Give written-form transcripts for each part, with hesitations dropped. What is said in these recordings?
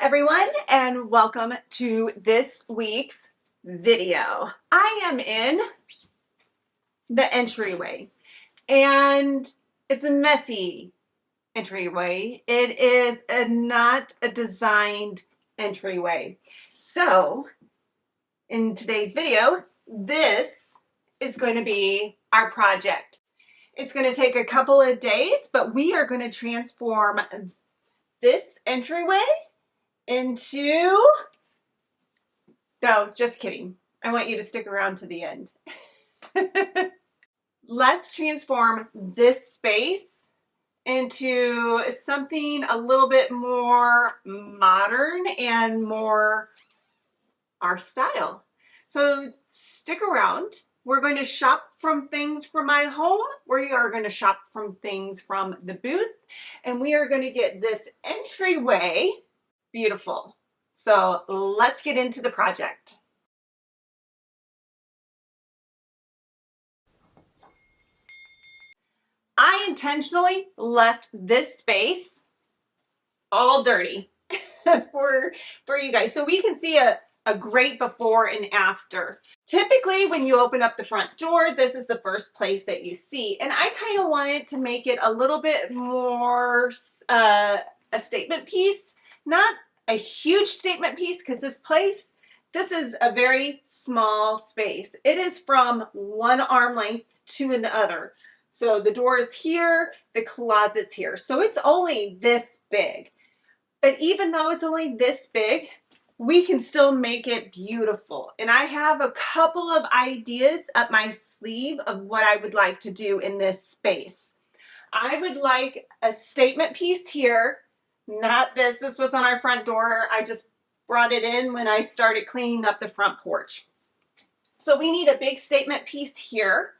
everyone, and welcome to this week's video. I am in the entryway, and it's a messy entryway. It is not a designed entryway. So in today's video, this is going to be our project. It's going to take a couple of days, but we are going to transform this entryway into, no, just kidding. I want you to stick around to the end. Let's transform this space into something a little bit more modern and more our style. So stick around. We're going to shop from things from my home. We are going to shop from things from the booth, and we are going to get this entryway beautiful. So let's get into the project. I intentionally left this space all dirty for you guys, so we can see a great before and after. Typically, when you open up the front door, this is the first place that you see. And I kind of wanted to make it a little bit more a statement piece. Not a huge statement piece, because this is a very small space. It is from one arm length to another. So the door is here, the closet's here. So it's only this big. But even though it's only this big, we can still make it beautiful. And I have a couple of ideas up my sleeve of what I would like to do in this space. I would like a statement piece here, not this. This was on our front door. I just brought it in when I started cleaning up the front porch. So we need a big statement piece here.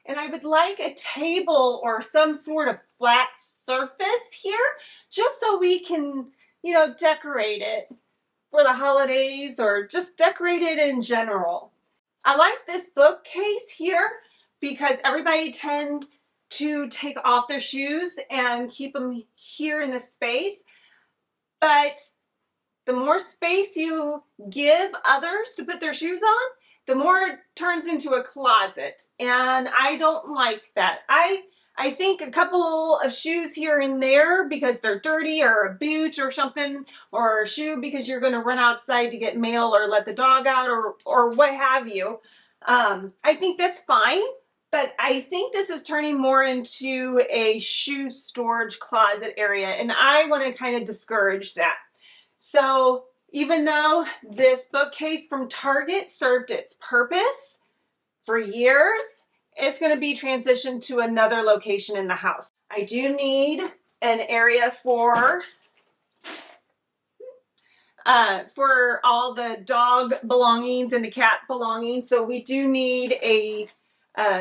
And I would like a table or some sort of flat surface here, just so we can, decorate it for the holidays or just decorate it in general. I like this bookcase here because everybody tend to take off their shoes and keep them here in the space. But the more space you give others to put their shoes on, the more it turns into a closet. And I don't like that. I think a couple of shoes here and there because they're dirty, or a boot or something, or a shoe because you're going to run outside to get mail or let the dog out or what have you. I think that's fine, but I think this is turning more into a shoe storage closet area, and I want to kind of discourage that. So even though this bookcase from Target served its purpose for years, it's going to be transitioned to another location in the house. I do need an area for all the dog belongings and the cat belongings. So we do need a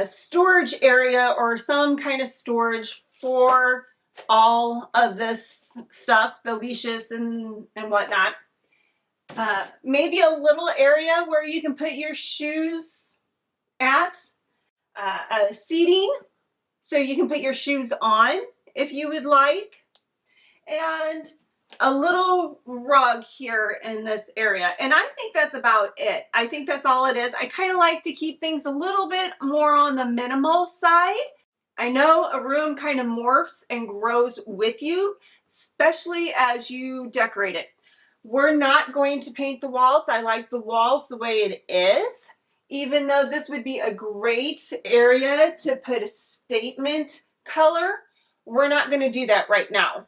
storage area or some kind of storage for all of this stuff, the leashes and whatnot. Maybe a little area where you can put your shoes at. Seating, so you can put your shoes on if you would like, and a little rug here in this area. And I think that's about it. I think that's all it is. I kind of like to keep things a little bit more on the minimal side. I know a room kind of morphs and grows with you, especially as you decorate it. We're not going to paint the walls. I like the walls the way it is. Even though this would be a great area to put a statement color, we're not going to do that right now.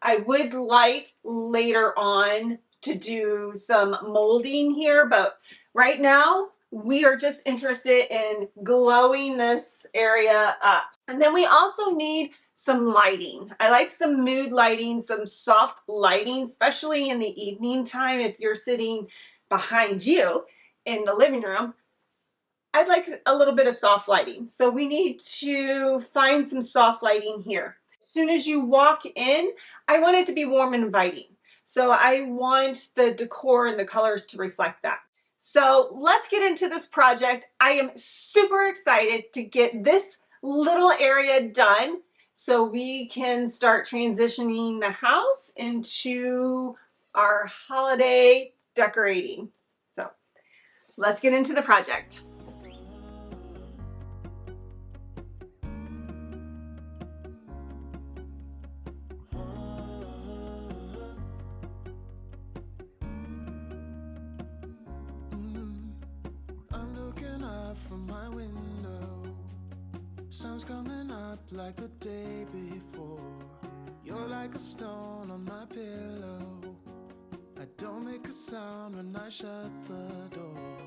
I would like later on to do some molding here, but right now we are just interested in glowing this area up. And then we also need some lighting. I like some mood lighting, some soft lighting, especially in the evening time if you're sitting behind you in the living room. I'd like a little bit of soft lighting. So we need to find some soft lighting here. As soon as you walk in, I want it to be warm and inviting. So I want the decor and the colors to reflect that. So let's get into this project. I am super excited to get this little area done so we can start transitioning the house into our holiday decorating. So let's get into the project. I'm looking up from my window. Sun's coming up like the day before. You're like a stone on my pillow. I don't make a sound when I shut the door.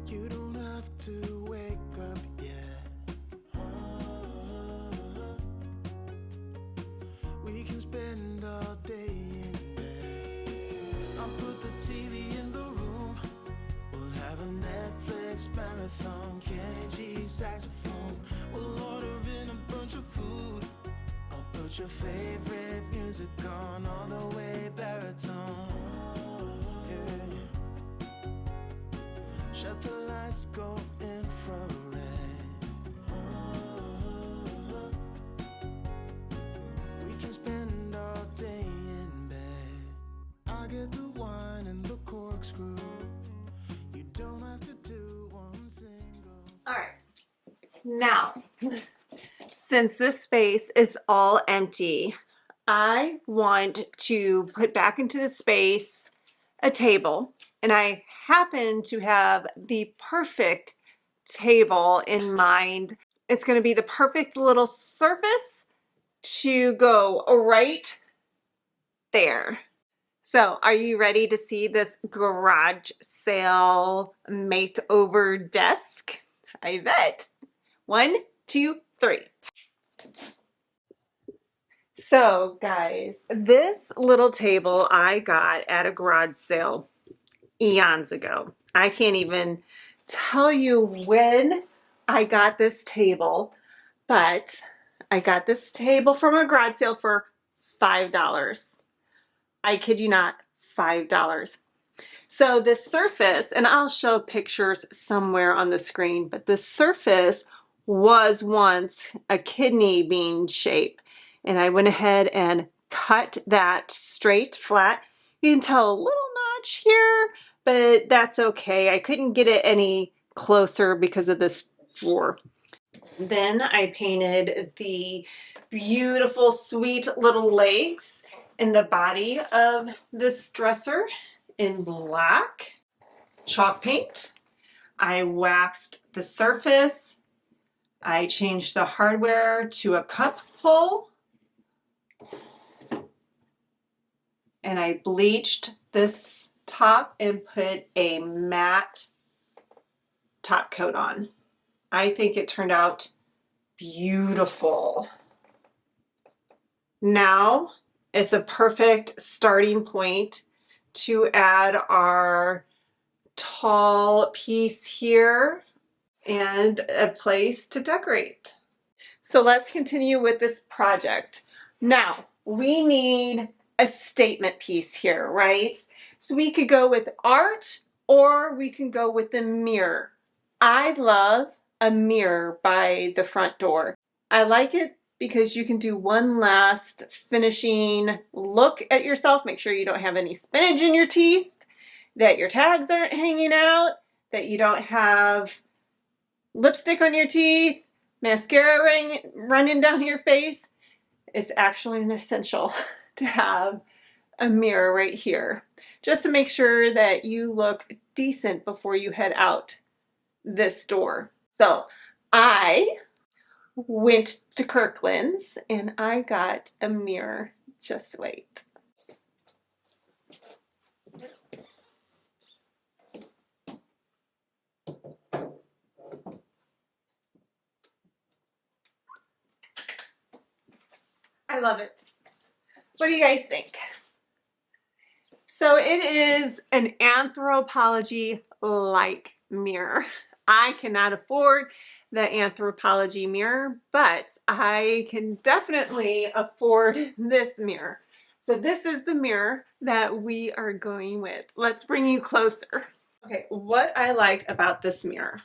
You don't have to wake up yet. We can spend all day in bed. I'll put the TV in the room. We'll have a Netflix marathon. Kenny G saxophone. We'll order in a bunch of food. I'll put your favorite music on all the way baritone. Yeah. Shut the lights, go infrared. We can spend all day in bed. I get the wine and the corkscrew. You don't have to do one single. All right, now, since this space is all empty, I want to put back into the space a table, and I happen to have the perfect table in mind. It's going to be the perfect little surface to go right there. So are you ready to see this garage sale makeover desk? I bet. 1, 2, 3. So guys, this little table I got at a garage sale eons ago. I can't even tell you when I got this table, but I got this table from a garage sale for $5. I kid you not, $5. So the surface, and I'll show pictures somewhere on the screen, but the surface was once a kidney bean shape. And I went ahead and cut that straight flat. You can tell a little notch here, but that's okay. I couldn't get it any closer because of this drawer. Then I painted the beautiful, sweet little legs and the body of this dresser in black chalk paint. I waxed the surface. I changed the hardware to a cup pull. And I bleached this top and put a matte top coat on. I think it turned out beautiful. Now it's a perfect starting point to add our tall piece here and a place to decorate. So let's continue with this project. Now we need a statement piece here, right? So we could go with art or we can go with the mirror. I love a mirror by the front door. I like it because you can do one last finishing look at yourself. Make sure you don't have any spinach in your teeth, that your tags aren't hanging out, that you don't have lipstick on your teeth, mascara running down your face. It's actually an essential to have a mirror right here, just to make sure that you look decent before you head out this door. So I went to Kirkland's and I got a mirror. Just wait. I love it. What do you guys think? So it is an Anthropology-like mirror. I cannot afford the Anthropology mirror, but I can definitely afford this mirror. So this is the mirror that we are going with. Let's bring you closer. Okay, what I like about this mirror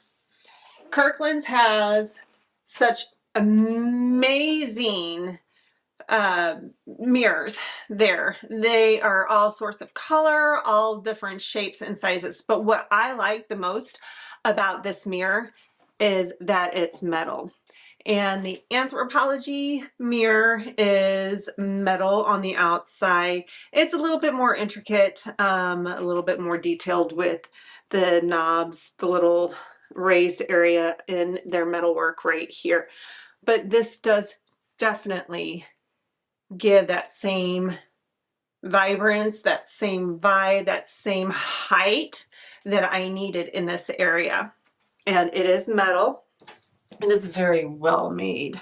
Kirkland's has such amazing mirrors there. They are all sorts of color, all different shapes and sizes. But what I like the most about this mirror is that it's metal. And the Anthropology mirror is metal on the outside. It's a little bit more intricate, a little bit more detailed with the knobs, the little raised area in their metalwork right here. But this does definitely give that same vibrance, that same vibe, that same height that I needed in this area. And it is metal. It is very well made.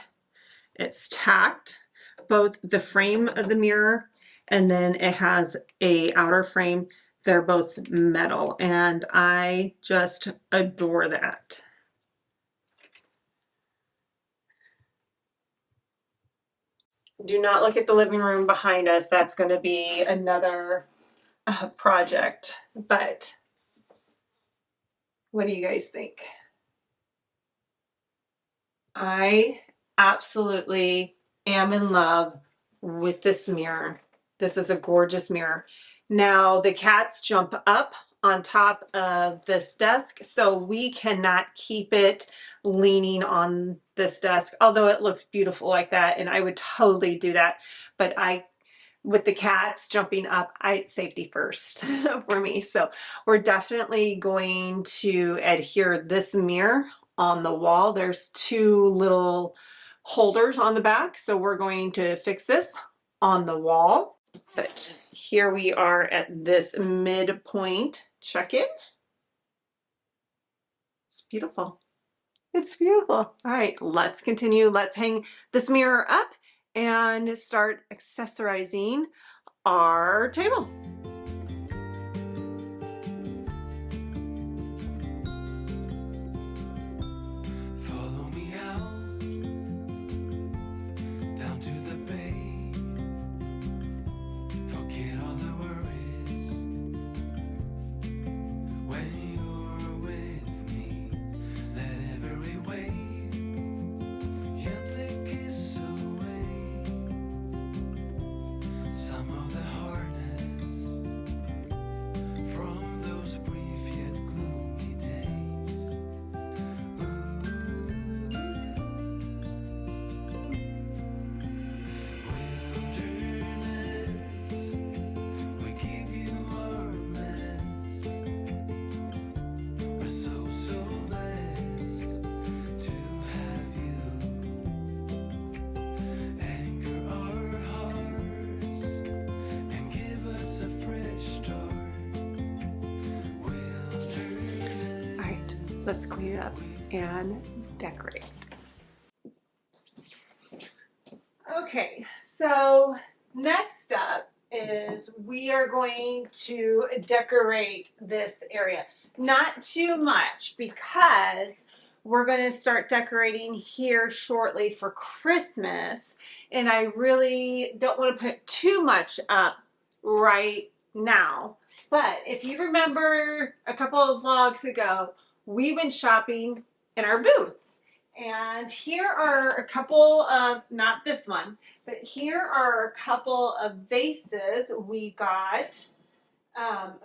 It's tacked, both the frame of the mirror and then it has a outer frame. They're both metal and I just adore that. Do not look at the living room behind us. That's going to be another project. But what do you guys think? I absolutely am in love with this mirror. This is a gorgeous mirror. Now the cats jump up on top of this desk, so we cannot keep it leaning on this desk, although it looks beautiful like that and I would totally do that. But with the cats jumping up, safety first for me. So we're definitely going to adhere this mirror on the wall. There's two little holders on the back, so we're going to fix this on the wall. But here we are at this midpoint check-in. It's beautiful. It's beautiful. All right, let's continue. Let's hang this mirror up and start accessorizing our table. Follow me out, down to the bay. Forget all the worries. When you're with me, let every wave gently kiss away some of the hardness from those brief yet gloomy days. Wilderness, we give you our mess. We're so blessed to have you anchor our hearts and give us a fresh start. Wilderness. All right, let's clean it up and decorate. Okay, so next up is we are going to decorate this area. Not too much because we're going to start decorating here shortly for Christmas and I really don't want to put too much up right now. But if you remember a couple of vlogs ago, we went shopping in our booth. And here are a couple of, not this one, but here are a couple of vases we got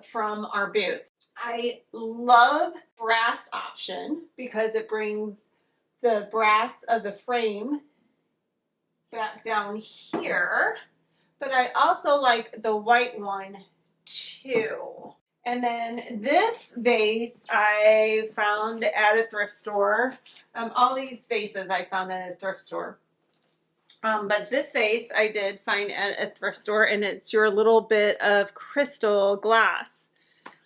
from our booth. I love brass option because it brings the brass of the frame back down here. But I also like the white one too. And then this vase I found at a thrift store. All these vases I found at a thrift store. But this vase I did find at a thrift store and it's your little bit of crystal glass.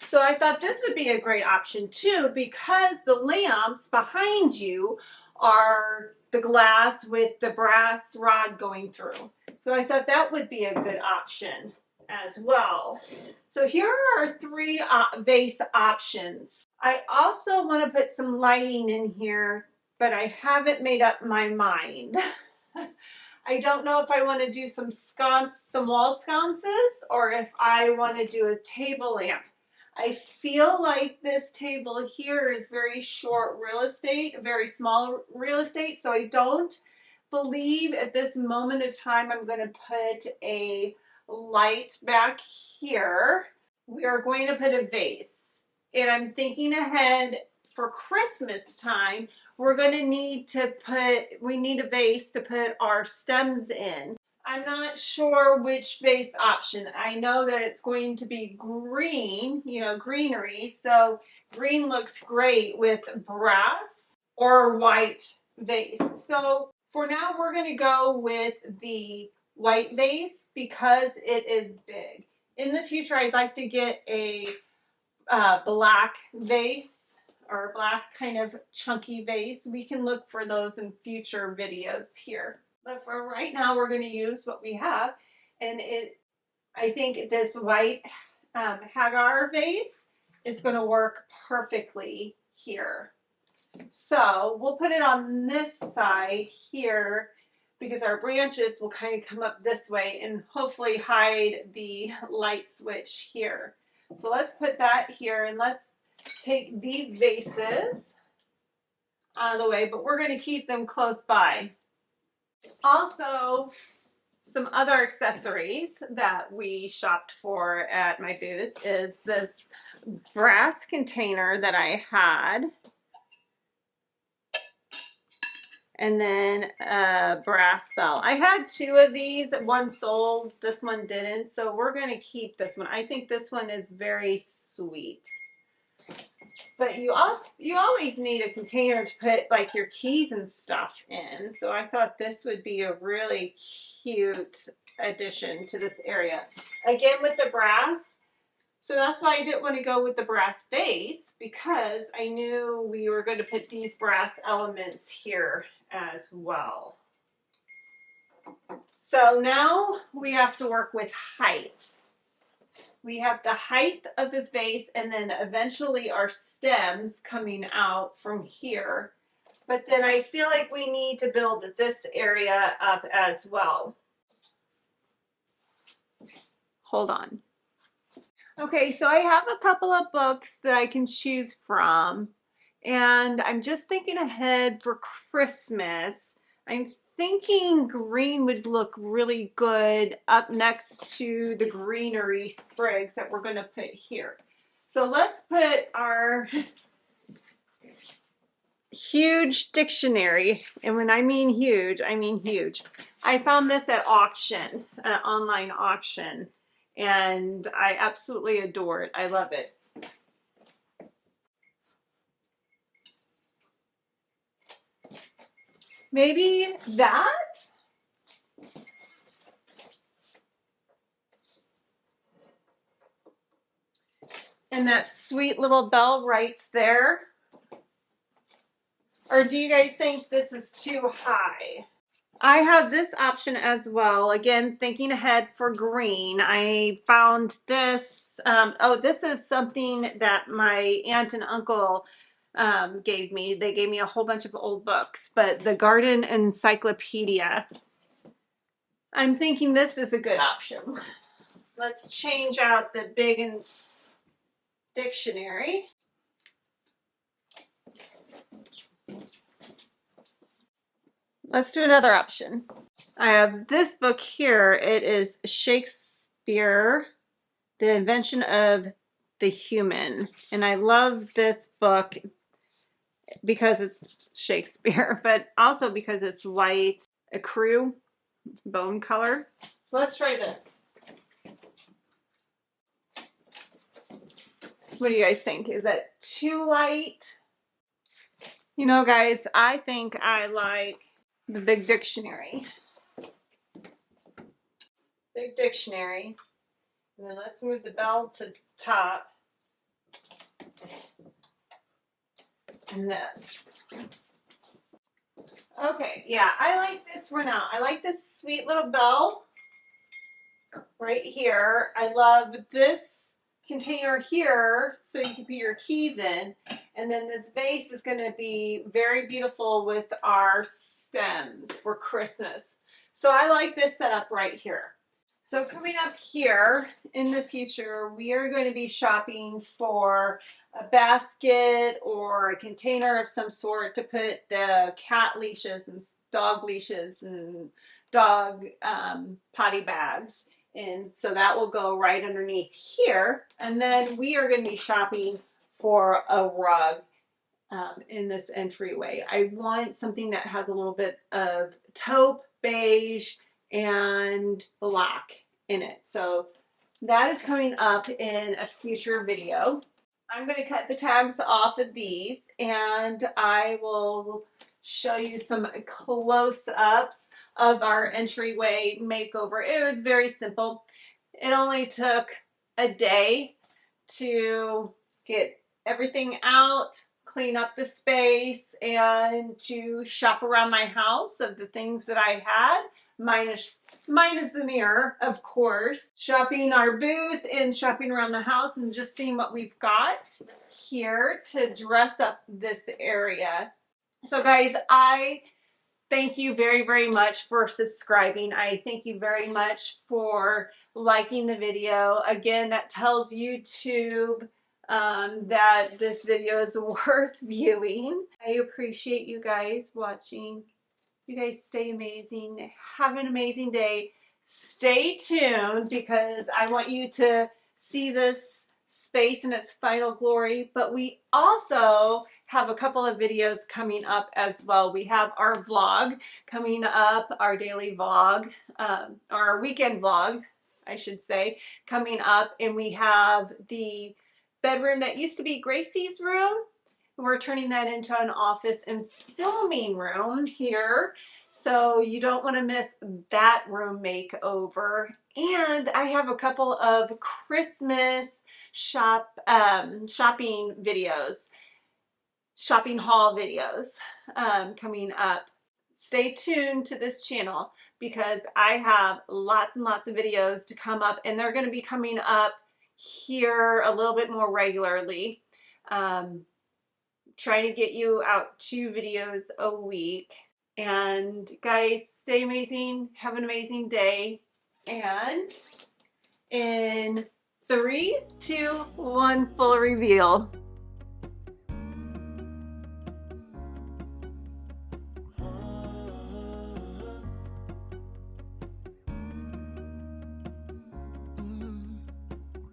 So I thought this would be a great option too because the lamps behind you are the glass with the brass rod going through. So I thought that would be a good option as well. So here are 3 vase options. I also want to put some lighting in here, but I haven't made up my mind. I don't know if I want to do some wall sconces or if I want to do a table lamp. I feel like this table here is very short real estate, very small real estate, so I don't believe at this moment of time I'm going to put a light back here. We are going to put a vase, and I'm thinking ahead for Christmas time. We're going to need we need a vase to put our stems in. I'm not sure which vase option. I know that it's going to be green, you know, greenery. So green looks great with brass or white vase. So for now, we're going to go with the white vase because it is big. In the future, I'd like to get a black vase or black kind of chunky vase. We can look for those in future videos here. But for right now, we're going to use what we have. And I think this white Hagar vase is going to work perfectly here. So we'll put it on this side here because our branches will kind of come up this way and hopefully hide the light switch here. So let's put that here, and let's take these vases out of the way, but we're going to keep them close by. Also, some other accessories that we shopped for at my booth is this brass container that I had, and then a brass bell. I had two of these. One sold, this one didn't, so we're going to keep this one. I think this one is very sweet. But you always need a container to put like your keys and stuff in. So I thought this would be a really cute addition to this area. Again, with the brass. So that's why I didn't want to go with the brass base, because I knew we were going to put these brass elements here as well. So now we have to work with height. We have the height of this vase and then eventually our stems coming out from here. But then I feel like we need to build this area up as well. Hold on. Okay, so I have a couple of books that I can choose from. And I'm just thinking ahead for Christmas. I'm thinking green would look really good up next to the greenery sprigs that we're going to put here. So let's put our huge dictionary, and when I mean huge, I mean huge. I found this at auction, an online auction, and I absolutely adore it. I love it. Maybe that? And that sweet little bell right there? Or do you guys think this is too high? I have this option as well. Again, thinking ahead for green. I found this. This is something that my aunt and uncle gave me. They gave me a whole bunch of old books, but the Garden Encyclopedia. I'm thinking this is a good option. Let's change out the big dictionary. Let's do another option. I have this book here. It is Shakespeare, The Invention of the Human. And I love this book because it's Shakespeare, but also because it's white, ecru, bone color. So let's try this. What do you guys think? Is that too light? You know, guys, I think I like the big dictionary. Big dictionary. And then let's move the bell to the top. And this. Okay, yeah, I like this for now. I like this sweet little bell right here. I love this container here so you can put your keys in. And then this vase is going to be very beautiful with our stems for Christmas. So I like this setup right here. So coming up here in the future, we are going to be shopping for a basket or a container of some sort to put the cat leashes and dog leashes and dog potty bags in. So that will go right underneath here. And then we are going to be shopping for a rug in this entryway. I want something that has a little bit of taupe, beige, and black in it. So that is coming up in a future video. I'm going to cut the tags off of these and I will show you some close-ups of our entryway makeover. It was very simple. It only took a day to get everything out, clean up the space, and to shop around my house of the things that I had, minus the mirror, of course. Shopping our booth and shopping around the house and just seeing what we've got here to dress up this area. So guys, I thank you very, very much for subscribing. I thank you very much for liking the video. Again, that tells YouTube that this video is worth viewing. I appreciate you guys watching. You guys stay amazing. Have an amazing day. Stay tuned because I want you to see this space in its final glory, but we also have a couple of videos coming up as well. We have our vlog coming up, our daily vlog, our weekend vlog, I should say, coming up, and we have the bedroom that used to be Gracie's room. We're turning that into an office and filming room here. So you don't want to miss that room makeover. And I have a couple of Christmas shopping videos, shopping haul videos coming up. Stay tuned to this channel because I have lots and lots of videos to come up, and they're going to be coming up here a little bit more regularly. Trying to get you out 2 videos a week. And guys, stay amazing. Have an amazing day. And in 3, 2, 1, full reveal.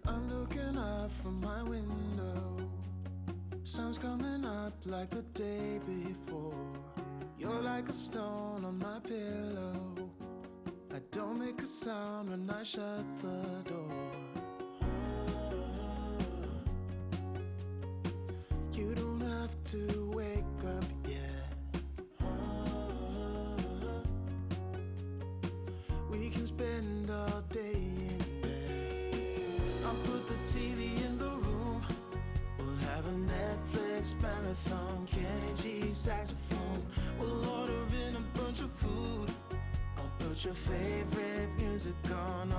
I'm looking up from my window. Sun's coming up like the day before. You're like a stone on my pillow. I don't make a sound when I shut the door. You don't have to wake up yet. We can spend all day in bed. I'll put the TV in the room. We'll have a Netflix marathon, Kenny G saxophone. We'll order in a bunch of food. I'll put your favorite music on.